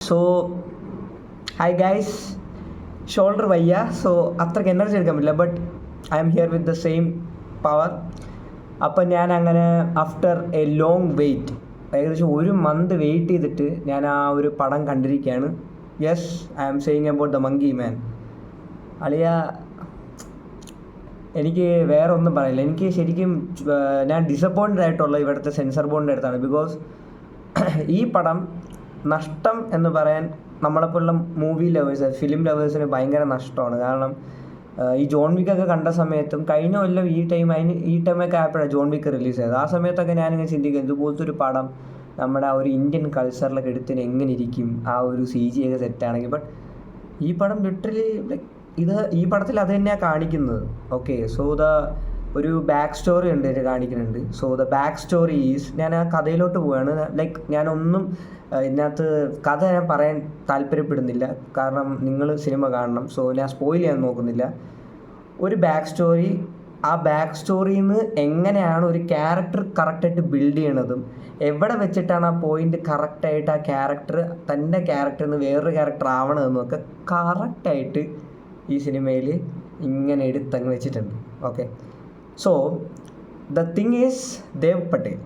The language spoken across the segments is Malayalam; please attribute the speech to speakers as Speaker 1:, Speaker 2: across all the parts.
Speaker 1: സോ ഹായ് ഗൈസ്, ഷോൾഡർ വയ്യ, സോ അത്രയ്ക്ക് എനർജി എടുക്കാൻ പറ്റില്ല. But I am here with the same power. അപ്പം ഞാൻ അങ്ങനെ ആഫ്റ്റർ എ ലോങ് വെയിറ്റ്, ഏകദേശം 1 month വെയിറ്റ് ചെയ്തിട്ട് ഞാൻ ആ ഒരു പടം കണ്ടിരിക്കുകയാണ്. Yes, I am saying about the Monkey Man. അളിയ, എനിക്ക് വേറെ ഒന്നും പറയില്ല. എനിക്ക് ശരിക്കും ഞാൻ ഡിസപ്പോയിൻറ്റഡ് ആയിട്ടുള്ള ഇവിടുത്തെ സെൻസർ ബോർഡിൻ്റെ അടുത്താണ്. ബിക്കോസ് ഈ പടം നഷ്ടം എന്ന് പറയാൻ നമ്മളെപ്പോലുള്ള മൂവി ലവേഴ്സ്, ഫിലിം ലവേഴ്സിന് ഭയങ്കര നഷ്ടമാണ്. കാരണം ഈ ജോൺ വിക്കൊക്കെ കണ്ട സമയത്തും കഴിഞ്ഞ കൊല്ലം ഈ ടൈമൊക്കെ ആയപ്പോഴാണ് ജോൺ വിക്ക് റിലീസ് ചെയ്തത്. ആ സമയത്തൊക്കെ ഞാനിങ്ങനെ ചിന്തിക്കും, ഇതുപോലത്തെ ഒരു പടം നമ്മുടെ ആ ഒരു ഇന്ത്യൻ കൾച്ചറിലൊക്കെ എടുത്തിന് എങ്ങനെ ഇരിക്കും, ആ ഒരു CG ഒക്കെ സെറ്റാണെങ്കിൽ. ബട്ട് ഈ പടം ലിറ്ററലി ലൈക്ക് ഈ പടത്തിൽ അത് തന്നെയാണ് കാണിക്കുന്നത്. ഓക്കെ, സോ ഒരു ബാക്ക് സ്റ്റോറി ഉണ്ട് ഇത് കാണിക്കുന്നുണ്ട്. So the back story is, ഞാൻ ആ കഥയിലോട്ട് പോവുകയാണ്. ലൈക്ക് ഞാനൊന്നും ഇതിനകത്ത് കഥ ഞാൻ പറയാൻ താല്പര്യപ്പെടുന്നില്ല, കാരണം നിങ്ങൾ സിനിമ കാണണം. സോ ഞാൻ സ്പോയിൽ ചെയ്യാൻ നോക്കുന്നില്ല. ഒരു ബാക്ക് സ്റ്റോറി, ആ ബാക്ക് സ്റ്റോറിയിൽ നിന്ന് എങ്ങനെയാണ് ഒരു ക്യാരക്ടർ കറക്റ്റായിട്ട് ബിൽഡ് ചെയ്യണതും, എവിടെ വെച്ചിട്ടാണ് ആ പോയിന്റ് കറക്റ്റായിട്ട് ആ ക്യാരക്ടർ തൻ്റെ ക്യാരക്ടറിൽ നിന്ന് വേറൊരു ക്യാരക്ടർ ആവണമെന്നും ഒക്കെ കറക്റ്റായിട്ട് ഈ സിനിമയിൽ ഇങ്ങനെ എടുത്തങ്ങ് വെച്ചിട്ടുണ്ട്. Okay, so the thing is Dev Patel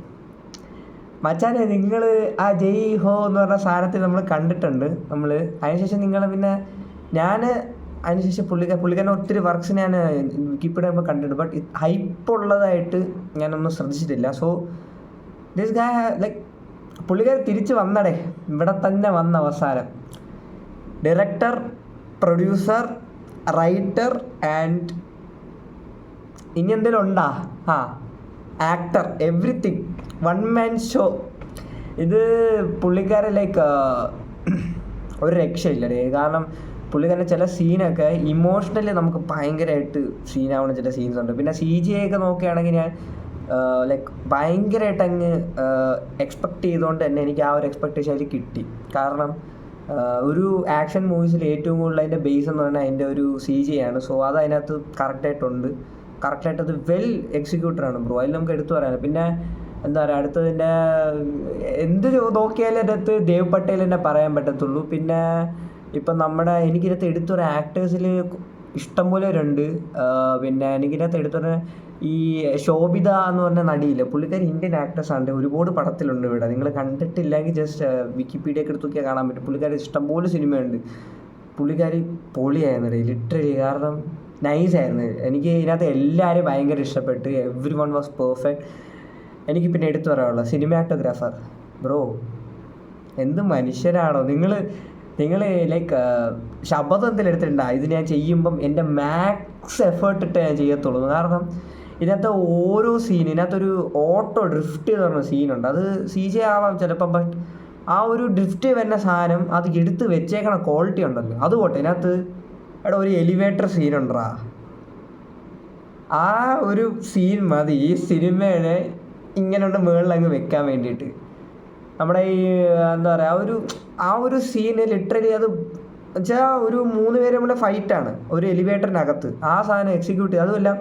Speaker 1: മച്ചാനെ, നിങ്ങൾ ആ ജയ് ഹോ എന്ന് പറഞ്ഞ സാധനത്തിൽ നമ്മൾ കണ്ടിട്ടുണ്ട്. അതിനുശേഷം നിങ്ങൾ പിന്നെ ഞാൻ അതിനുശേഷം പുള്ളിക്കാരൻ ഒത്തിരി വർക്ക്സ് ഞാൻ വിക്കിപീഡിയ ആകുമ്പോൾ കണ്ടിട്ടുണ്ട്. ബട്ട് ഹൈപ്പുള്ളതായിട്ട് ഞാനൊന്നും ശ്രദ്ധിച്ചിട്ടില്ല. സോ ദിസ് ഗായ് ലൈക്ക് പുള്ളിക്കാരൻ തിരിച്ച് വന്നടേ, ഇവിടെ തന്നെ വന്ന അവസാനം ഡയറക്ടർ, പ്രൊഡ്യൂസർ, റൈറ്റർ ആൻഡ് ഇനി എന്തെങ്കിലും ഉണ്ടാ, ആക്ടർ, എവ്രിതിങ്, 1 man ഷോ. ഇത് പുള്ളിക്കാരൻ ലൈക്ക് ഒരു രക്ഷയില്ലടേ. കാരണം പുള്ളിക്കാരൻ്റെ ചില സീനൊക്കെ ഇമോഷണലി നമുക്ക് ഭയങ്കരമായിട്ട് സീനാവുന്ന ചില സീൻസ് ഉണ്ട്. പിന്നെ CGI ഒക്കെ നോക്കുകയാണെങ്കിൽ ഞാൻ ലൈക്ക് ഭയങ്കരമായിട്ട് അങ്ങ് എക്സ്പെക്റ്റ് ചെയ്തുകൊണ്ട് തന്നെ എനിക്ക് ആ ഒരു എക്സ്പെക്റ്റേഷൻ അതിൽ കിട്ടി. കാരണം ഒരു ആക്ഷൻ മൂവീസിൽ ഏറ്റവും കൂടുതൽ അതിൻ്റെ ബേസ് എന്ന് പറഞ്ഞാൽ അതിൻ്റെ ഒരു CGI ആണ്. സോ അത് അതിനകത്ത് കറക്റ്റായിട്ടുണ്ട്. കറക്റ്റായിട്ട് അത് വെൽ എക്സിക്യൂട്ടറാണ് ബ്രോ, അതിൽ നമുക്ക് എടുത്തു പറയാൻ. പിന്നെ എന്താ പറയുക, അടുത്തതിൻ്റെ എന്ത് നോക്കിയാലും അതിനകത്ത് ദേവ് പട്ടേൽ തന്നെ പറയാൻ പറ്റത്തുള്ളൂ. പിന്നെ ഇപ്പം എനിക്കിതിനകത്ത് എടുത്തൊരു ആക്ടേഴ്സിൽ ഇഷ്ടംപോലെ ഉണ്ട്. പിന്നെ എനിക്കിതിനകത്ത് എടുത്തൊരു ഈ ശോഭിത എന്ന് പറഞ്ഞ നടിയില്ല, പുള്ളിക്കാരി ഇന്ത്യൻ ആക്ട്രസ്സാണ്, ഒരുപാട് പടത്തിലുണ്ട് ഇവിടെ. നിങ്ങൾ കണ്ടിട്ടില്ലെങ്കിൽ ജസ്റ്റ് വിക്കിപീഡിയ ഒക്കെ എടുത്ത് നോക്കിയാൽ കാണാൻ പറ്റും. പുള്ളിക്കാരി ഇഷ്ടംപോലെ സിനിമയുണ്ട്. പുള്ളിക്കാരി പൊളിയായിരുന്നു ലിറ്ററലി, കാരണം നൈസായിരുന്നു. എനിക്ക് ഇതിനകത്ത് എല്ലാവരും ഭയങ്കര ഇഷ്ടപ്പെട്ട്. Every one was perfect. എനിക്ക് പിന്നെ എടുത്തു പറയാനുള്ളത് സിനിമാറ്റോഗ്രാഫർ ബ്രോ, എന്ത് മനുഷ്യരാണോ നിങ്ങൾ ലൈക്ക് ശബ്ദം എന്തെങ്കിലും എടുത്തിട്ടുണ്ടോ? ഇത് ഞാൻ ചെയ്യുമ്പം എൻ്റെ മാക്സ് എഫേർട്ട് ഇട്ട് ഞാൻ ചെയ്യത്തുള്ളൂ. കാരണം ഇതിനകത്ത് ഓരോ സീൻ, ഇതിനകത്തൊരു ഓട്ടോ ഡ്രിഫ്റ്റ് എന്ന് പറഞ്ഞ സീനുണ്ട്. അത് CGI ആവാം ചിലപ്പം, ബട്ട് ആ ഒരു ഡ്രിഫ്റ്റ് വരുന്ന സാധനം അത് എടുത്ത് വെച്ചേക്കണ ക്വാളിറ്റി ഉണ്ടല്ലോ, അതുപോട്ടെ. ഇതിനകത്ത് ഒരു എലിവേറ്റർ സീനുണ്ടാ, ആ ഒരു സീൻ മതി ഈ സിനിമയുടെ ഇങ്ങനെ ഉണ്ട് മുകളിൽ അങ്ങ് വെക്കാൻ വേണ്ടിയിട്ട്. നമ്മുടെ ഈ എന്താ പറയുക, ആ ഒരു സീന് ലിറ്ററലി അത് വെച്ചാൽ ഒരു 3 പേര് നമ്മുടെ ഫൈറ്റാണ് ഒരു എലിവേറ്ററിനകത്ത്. ആ സാധനം എക്സിക്യൂട്ട് ചെയ്ത്, അതുമല്ല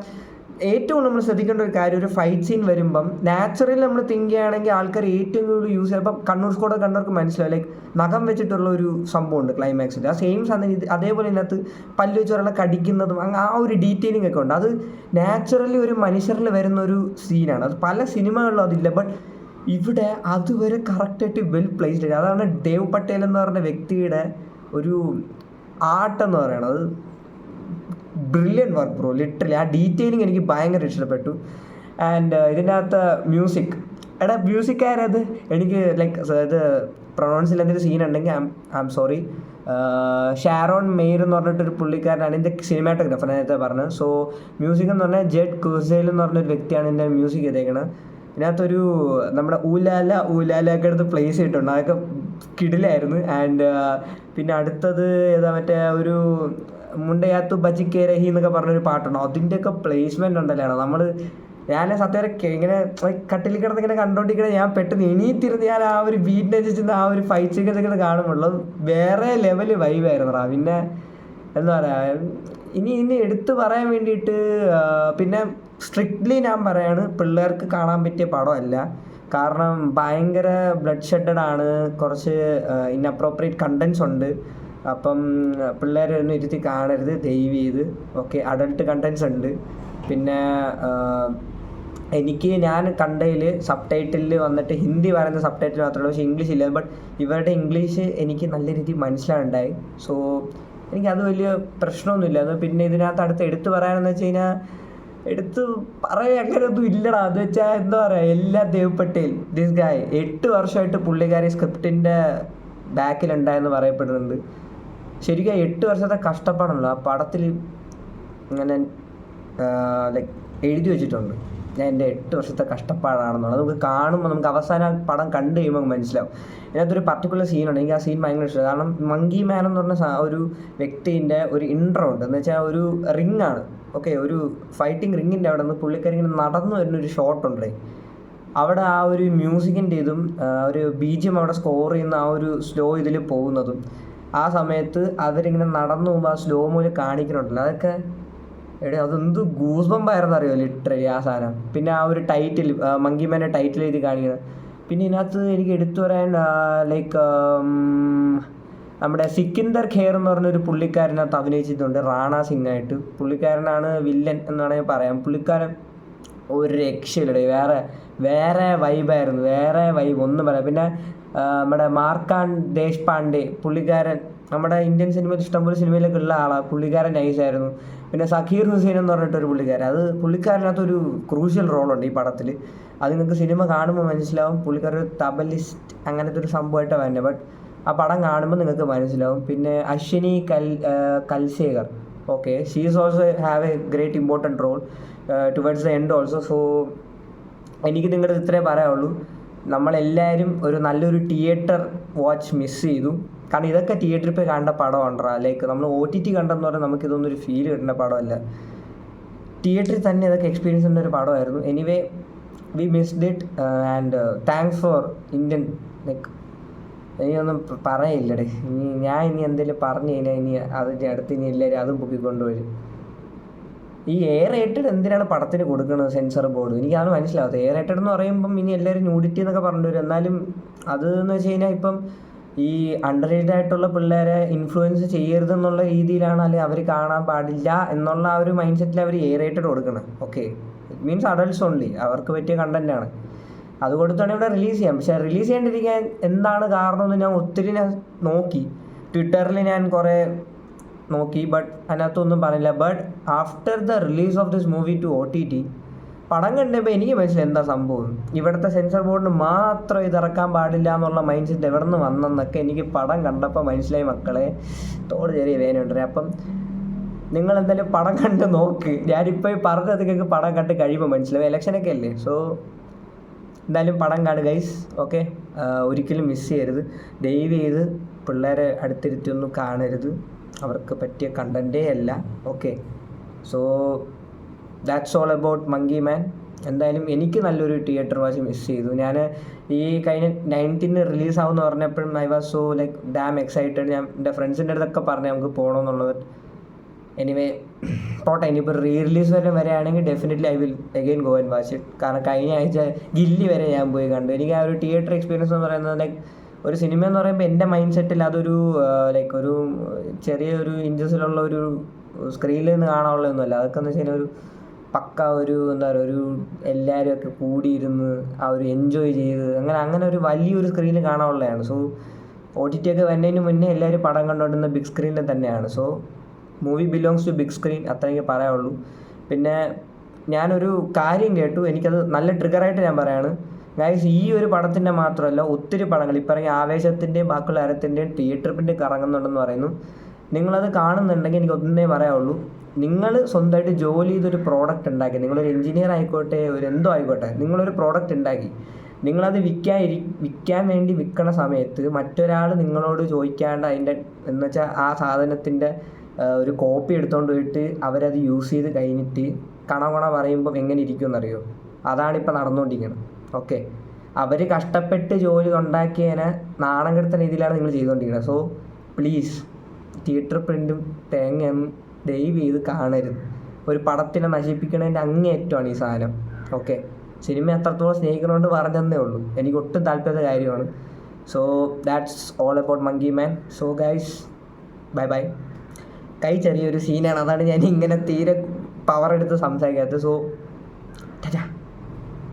Speaker 1: ഏറ്റവും നമ്മൾ ശ്രദ്ധിക്കേണ്ട ഒരു കാര്യം, ഒരു ഫൈറ്റ് സീൻ വരുമ്പം നാച്ചുറലി നമ്മൾ തിങ്ക് ചെയ്യുകയാണെങ്കിൽ ആൾക്കാർ ഏറ്റവും കൂടുതൽ യൂസ് ചെയ്യുക, ഇപ്പം കണ്ണൂർ സ്കോഡ് കണ്ടവർക്ക് മനസ്സിലാവും, ലൈക്ക് നഖം വെച്ചിട്ടുള്ള ഒരു സംഭവമുണ്ട് ക്ലൈമാക്സിൽ. ആ സെയിം സാധനം അതേപോലെ ഇതിനകത്ത് പല്ല് വെച്ച് ഒരാളെ കടിക്കുന്നതും ആ ഒരു ഡീറ്റെയിലിംഗ് ഒക്കെ ഉണ്ട്. അത് നാച്ചുറലി ഒരു മനുഷ്യരിൽ വരുന്ന ഒരു സീനാണ്. അത് പല സിനിമകളിലും അതില്ല, ബട്ട് ഇവിടെ അതുവരെ കറക്റ്റായിട്ട് വെൽ പ്ലേസ്ഡ് ആയി. അതാണ് ദേവ് പട്ടേൽ എന്ന് പറഞ്ഞ വ്യക്തിയുടെ ഒരു ആർട്ടെന്ന് പറയണത്. ബ്രില്യൻറ്റ് വർക്ക് ബ്രോ, ലിറ്ററലി ആ ഡീറ്റെയിലിംഗ് എനിക്ക് ഭയങ്കര ഇഷ്ടപ്പെട്ടു. ആൻഡ് ഇതിൻ്റെ അകത്ത് മ്യൂസിക്, മ്യൂസിക് ആരത് എനിക്ക് ലൈക്ക് ഇത് പ്രൊണൗൺസിൽ എന്തെങ്കിലും സീൻ ഉണ്ടെങ്കിൽ I am sorry. Sharon Meir എന്ന് പറഞ്ഞിട്ടൊരു പുള്ളിക്കാരനാണ് ഇതിൻ്റെ സിനിമാറ്റോഗ്രാഫർ നേരത്തെ പറഞ്ഞത്. സോ മ്യൂസിക് എന്ന് പറഞ്ഞാൽ ജെഡ് കുർസേൽ എന്ന് പറഞ്ഞൊരു വ്യക്തിയാണ് ഇതിൻ്റെ മ്യൂസിക് ചെയ്തേക്കണത്. ഇതിനകത്തൊരു നമ്മുടെ ഊലാലൊക്കെ എടുത്ത് പ്ലേസ് ചെയ്തിട്ടുണ്ട്, അതൊക്കെ കിടിലായിരുന്നു. ആൻഡ് പിന്നെ അടുത്തത് മറ്റേ ഒരു മുണ്ടയാത്തു ബജിക്കേ രഹി എന്നൊക്കെ പറഞ്ഞൊരു പാട്ടുണ്ട്. അതിൻ്റെയൊക്കെ പ്ലേസ്മെൻ്റ് ഉണ്ടല്ലോ, ഞാൻ സത്യം ഇങ്ങനെ കട്ടിൽ കിടന്ന് ഇങ്ങനെ കണ്ടോണ്ടിരിക്കണേ, ഞാൻ പെട്ടെന്ന് എണീറ്റിരുന്ന് ഞാൻ ആ ഒരു ബീറ്റിനെ വെച്ചിട്ട് ആ ഒരു ഫൈറ്റ് സീക്വൻസ് കാണുമ്പോൾ വേറെ ലെവല് വൈബായിരുന്നടാ. പിന്നെ എന്താ പറയുക, ഇനി എടുത്തു പറയാൻ വേണ്ടിയിട്ട് പിന്നെ സ്ട്രിക്ട്ലി ഞാൻ പറയാണ്, പിള്ളേർക്ക് കാണാൻ പറ്റിയ പടമല്ല. കാരണം ഭയങ്കര ബ്ലഡ് ഷെഡഡ് ആണ്, കുറച്ച് ഇൻഅപ്രോപ്രിയേറ്റ് കണ്ടൻസ് ഉണ്ട്. അപ്പം പിള്ളേരെ ഒന്നും ഇരുത്തി കാണരുത് ദയവ് ചെയ്ത്. ഓക്കെ, അഡൾട്ട് കണ്ടൻസ് ഉണ്ട്. പിന്നെ ഞാൻ കണ്ടതിൽ സബ് ടൈറ്റിലിൽ വന്നിട്ട് ഹിന്ദി പറയുന്ന സബ് ടൈറ്റിൽ മാത്രമേ ഉള്ളൂ, പക്ഷേ ഇംഗ്ലീഷ് ഇല്ല. ബട്ട് ഇവരുടെ ഇംഗ്ലീഷ് എനിക്ക് നല്ല രീതിയിൽ മനസ്സിലാവുണ്ടായി. സോ എനിക്കത് വലിയ പ്രശ്നമൊന്നുമില്ല. അത് പിന്നെ ഇതിനകത്ത് അടുത്ത് എടുത്തു പറയാനെന്ന് വെച്ച് കഴിഞ്ഞാൽ എടുത്ത് പറയാൻ അങ്ങനെയൊന്നും ഇല്ലടാ. അത് വെച്ചാൽ എന്താ പറയുക, എല്ലാ ദേവ് പട്ടേൽ ദിസ് ഗായ് 8 വർഷമായിട്ട് പുള്ളിക്കാരി സ്ക്രിപ്റ്റിൻ്റെ ബാക്കിലുണ്ടായെന്ന് പറയപ്പെടുന്നുണ്ട്. ശരിക്കും 8 വർഷത്തെ കഷ്ടപ്പാടുണ്ടല്ലോ ആ പടത്തിൽ ഇങ്ങനെ ലൈക്ക് എഴുതി വെച്ചിട്ടുണ്ട്. ഞാൻ എൻ്റെ 8 വർഷത്തെ കഷ്ടപ്പാടാണെന്നുള്ളത് നമുക്ക് കാണുമ്പോൾ, നമുക്ക് അവസാനം പടം കണ്ടു കഴിയുമ്പോൾ മനസ്സിലാവും. ഇതിനകത്തൊരു പർട്ടിക്കുലർ സീനുണ്ട്, എനിക്ക് ആ സീൻ ഭയങ്കര ഇഷ്ടമാണ്. കാരണം മങ്കി മാൻ എന്ന് പറഞ്ഞ ഒരു വ്യക്തിൻ്റെ ഒരു ഇൻട്രോ ഉണ്ട്. എന്ന് വെച്ചാൽ ഒരു റിങ്ങാണ്, ഓക്കെ, ഒരു ഫൈറ്റിംഗ് റിങ്ങിൻ്റെ അവിടെ നിന്ന് പുള്ളിക്കാരി ഇങ്ങനെ നടന്നു വരുന്നൊരു ഷോട്ടുണ്ട്. അവിടെ ആ ഒരു മ്യൂസിക്കിൻ്റെ ഇതും ഒരു ബീജിയം അവിടെ സ്കോർ ചെയ്യുന്ന ആ ഒരു സ്ലോ ഇതിൽ പോകുന്നതും, ആ സമയത്ത് അവരിങ്ങനെ നടന്നു പോകുമ്പോൾ ആ സ്ലോ മോയിൽ കാണിക്കുന്നുണ്ടല്ലോ, അതൊക്കെ അതെന്ത് ഗൂസ് ബമ്പായിരുന്നു അറിയോ ലിറ്ററലി ആ സാധനം. പിന്നെ ആ ഒരു ടൈറ്റിൽ, മങ്കിമാൻ്റെ ടൈറ്റിൽ എഴുതി കാണിക്കുന്നത്. പിന്നെ ഇതിനകത്ത് എനിക്ക് എടുത്തു പറയാൻ ലൈക്ക് നമ്മുടെ സിക്കിന്ദർ ഖേർ എന്ന് പറഞ്ഞൊരു പുള്ളിക്കാരനകത്ത് അഭിനയിച്ചിട്ടുണ്ട് റാണ സിംഗ് ആയിട്ട്. പുള്ളിക്കാരനാണ് വില്ലൻ എന്ന് വേണമെങ്കിൽ പറയാം. പുള്ളിക്കാരൻ ഒരു രക്ഷയില്ലേ, വേറെ വൈബായിരുന്നു, വേറെ വൈബ് ഒന്നും പറയാം. പിന്നെ നമ്മുടെ മാർക്കാൻ ദേശ്പാണ്ഡെ പുള്ളിക്കാരൻ നമ്മുടെ ഇന്ത്യൻ സിനിമയിൽ ഇഷ്ടംപോലെ സിനിമയിലൊക്കെ ഉള്ള ആളാണ്. പുള്ളിക്കാരൻ നൈസായിരുന്നു. പിന്നെ സക്കീർ ഹുസൈൻ എന്ന് പറഞ്ഞിട്ടൊരു പുള്ളിക്കാരൻ, പുള്ളിക്കാരനകത്തൊരു ക്രൂഷ്യൽ റോളുണ്ട് ഈ പടത്തിൽ. അത് നിങ്ങൾക്ക് സിനിമ കാണുമ്പോൾ മനസ്സിലാവും. പുള്ളിക്കാരൻ ഒരു തബലിസ്റ്റ് അങ്ങനത്തെ ഒരു സംഭവമായിട്ടാണ് വരുന്നത്. ബട്ട് ആ പടം കാണുമ്പോൾ നിങ്ങൾക്ക് മനസ്സിലാവും. പിന്നെ Ashwini Kalsekar, okay, she is also have a great important role towards the end also. So എനിക്ക് നിങ്ങളുടെ ഇത്രേ പറയാനുള്ളൂ, നമ്മളെല്ലാവരും ഒരു നല്ലൊരു തിയേറ്റർ വാച്ച് മിസ് ചെയ്തു. കാരണം ഇതൊക്കെ തിയേറ്ററിൽ പോയി കണ്ട പടമുണ്ടാ. ലൈക്ക് നമ്മൾ OTT കണ്ടെന്ന് പറഞ്ഞാൽ നമുക്കിതൊന്നും ഒരു ഫീൽ കിട്ടുന്ന പടമല്ല. തിയേറ്ററിൽ തന്നെ ഇതൊക്കെ എക്സ്പീരിയൻസ് ചെയ്യുന്ന ഒരു പടമായിരുന്നു. Anyway we missed it and thanks for Indian. Like ഇനിയൊന്നും പറയില്ലടേ, ഇനി എന്തെങ്കിലും പറഞ്ഞു കഴിഞ്ഞാൽ ഇനി അതിൻ്റെ അടുത്ത് ഇനി എല്ലാവരും അതും പൊക്കിക്കൊണ്ടുവരും. ഈ A-rated എന്തിനാണ് പടത്തിന് കൊടുക്കുന്നത് സെൻസർ ബോർഡ്, എനിക്കത് മനസ്സിലാവാത്തത്. A-rated എന്ന് പറയുമ്പം ഇനി എല്ലാവരും ന്യൂഡിറ്റി എന്നൊക്കെ പറഞ്ഞു വരും. എന്നാലും അത് എന്ന് വെച്ച് കഴിഞ്ഞാൽ ഇപ്പം ഈ അണ്ടർ ഏജ് ആയിട്ടുള്ള പിള്ളേരെ ഇൻഫ്ലുവൻസ് ചെയ്യരുതെന്നുള്ള രീതിയിലാണ്, അല്ലെങ്കിൽ അവർ കാണാൻ പാടില്ല എന്നുള്ള ആ ഒരു മൈൻഡ് സെറ്റിൽ അവർ A-rated കൊടുക്കണം. Okay, it means adults only, അവർക്ക് പറ്റിയ കണ്ടൻറ്റാണ്. അത് കൊടുത്താണ് ഇവിടെ റിലീസ് ചെയ്യാം. പക്ഷേ റിലീസ് ചെയ്യാണ്ടിരിക്കാൻ എന്താണ് കാരണമെന്ന് ഞാൻ ഒത്തിരി നോക്കി, ട്വിറ്ററിൽ ഞാൻ കുറേ നോക്കി, ബട്ട് അതിനകത്തൊന്നും പറഞ്ഞില്ല. But after the release of this movie to OTT പടം കണ്ടപ്പോൾ എനിക്ക് മനസ്സിലായി എന്താ സംഭവം. ഇവിടുത്തെ സെൻസർ ബോർഡിന് മാത്രം ഇതിറക്കാൻ പാടില്ല എന്നുള്ള മൈൻഡ് സെറ്റ് എവിടെ നിന്ന് വന്നെന്നൊക്കെ എനിക്ക് പടം കണ്ടപ്പോൾ മനസ്സിലായി മക്കളെ. തോട് ചെറിയ വേദനയുണ്ട്. അപ്പം നിങ്ങൾ എന്തായാലും പടം കണ്ട് നോക്ക്. ഞാനിപ്പോൾ പറഞ്ഞത് നിങ്ങൾക്ക് പടം കണ്ട് കഴിയുമ്പോൾ മനസ്സിലാവും. ഇലക്ഷനൊക്കെ അല്ലേ, സോ എന്തായാലും പടം കാണുക ഗൈസ്. ഓക്കെ, ഒരിക്കലും മിസ് ചെയ്യരുത്. ദയവ് ചെയ്ത് പിള്ളേരെ അടുത്തിരുത്തിയൊന്നും കാണരുത്, അവർക്ക് പറ്റിയ കണ്ടൻറ്റേ അല്ല. Okay, so that's all about Monkey Man. എന്തായാലും എനിക്ക് നല്ലൊരു തിയേറ്റർ വാച്ച് മിസ് ചെയ്തു. ഞാൻ ഈ കഴിഞ്ഞ 19 റിലീസാവുമെന്ന് പറഞ്ഞപ്പോഴും I was so like damn excited. ഞാൻ എൻ്റെ ഫ്രണ്ട്സിൻ്റെ അടുത്തൊക്കെ പറഞ്ഞു നമുക്ക് പോകണമെന്നുള്ളത്. എനിവേ പോട്ടെ, ഇനിയിപ്പോൾ റിലീസ് വരെയാണെങ്കിൽ definitely I will again go and watch it. കാരണം കഴിഞ്ഞ ആഴ്ച ഗില്ലി വരെ ഞാൻ പോയി കണ്ടു. എനിക്ക് ആ ഒരു തിയേറ്റർ എക്സ്പീരിയൻസ് എന്ന് പറയുന്നത് ലൈക്ക് ഒരു സിനിമ എന്ന് പറയുമ്പോൾ എൻ്റെ മൈൻഡ് സെറ്റിൽ അതൊരു ലൈക്ക് ഒരു ചെറിയൊരു ഇഞ്ചസിലുള്ള ഒരു സ്ക്രീനിൽ നിന്ന് കാണാനുള്ളതൊന്നുമല്ല. അതൊക്കെ എന്ന് വെച്ച് കഴിഞ്ഞാൽ ഒരു പക്ക ഒരു എന്താ പറയുക, ഒരു എല്ലാവരും ഒക്കെ കൂടിയിരുന്ന് ആ ഒരു എൻജോയ് ചെയ്ത് അങ്ങനെ ഒരു വലിയൊരു സ്ക്രീനിൽ കാണാനുള്ളതാണ്. സോ OTT ഒക്കെ വരുന്നതിന് മുന്നേ എല്ലാവരും പടം കണ്ടുകൊണ്ടിരുന്ന ബിഗ് സ്ക്രീനിൽ തന്നെയാണ്. So movie belongs to big screen, അത്രയൊക്കെ പറയാനുള്ളൂ. പിന്നെ ഞാനൊരു കാര്യം കേട്ടു, എനിക്കത് നല്ല ട്രിഗറായിട്ട് ഞാൻ പറയാണ് ഗൈസ്. ഈ ഒരു പടത്തിൻ്റെ മാത്രമല്ല, ഒത്തിരി പടങ്ങൾ ഇപ്പം ഇറങ്ങി ആവേശത്തിൻ്റെയും ബാക്കിയുള്ള അരത്തിൻ്റെയും തിയേറ്ററിൻ്റെ കറങ്ങുന്നുണ്ടെന്ന് പറയുന്നു. നിങ്ങളത് കാണുന്നുണ്ടെങ്കിൽ എനിക്ക് ഒന്നേ പറയാനുള്ളൂ, നിങ്ങൾ സ്വന്തമായിട്ട് ജോലി ചെയ്തൊരു പ്രോഡക്റ്റ് ഉണ്ടാക്കി, നിങ്ങളൊരു എഞ്ചിനീയർ ആയിക്കോട്ടെ, ഒരു എന്തോ ആയിക്കോട്ടെ, നിങ്ങളൊരു പ്രോഡക്റ്റ് ഉണ്ടാക്കി, നിങ്ങളത് വിൽക്കാൻ വേണ്ടി വിൽക്കണ സമയത്ത് മറ്റൊരാൾ നിങ്ങളോട് ചോദിക്കാണ്ട് അതിൻ്റെ എന്ന് വെച്ചാൽ ആ സാധനത്തിൻ്റെ ഒരു കോപ്പി എടുത്തുകൊണ്ട് പോയിട്ട് അവരത് യൂസ് ചെയ്ത് കഴിഞ്ഞിട്ട് കണ പറയുമ്പം എങ്ങനെ ഇരിക്കുമെന്നറിയോ? അതാണിപ്പോൾ നടന്നുകൊണ്ടിരിക്കുന്നത്. ഓക്കെ, അവർ കഷ്ടപ്പെട്ട് ജോലി ഉണ്ടാക്കിയതിനെ നാണം കെടുത്തുന്ന രീതിയിലാണ് നിങ്ങൾ ചെയ്തുകൊണ്ടിരിക്കുന്നത്. സോ പ്ലീസ് തിയേറ്റർ പ്രിൻറ്റും തേങ്ങയൊന്നും ദയവ് ചെയ്ത് കാണരുത്. ഒരു പടത്തിനെ നശിപ്പിക്കുന്നതിൻ്റെ അങ്ങേയറ്റമാണ് ഈ സാധനം. ഓക്കെ, സിനിമ അത്രത്തോളം സ്നേഹിക്കണോണ്ട് പറഞ്ഞതന്നേ ഉള്ളൂ. എനിക്ക് ഒട്ടും താല്പര്യമുള്ള കാര്യമാണ്. So that's all about Monkey man. So guys, bye bye. കൈ ചെറിയൊരു സീനാണ്, അതാണ് ഞാൻ ഇങ്ങനെ തീരെ പവർ എടുത്ത് സംസാരിക്കാത്തത്. സോ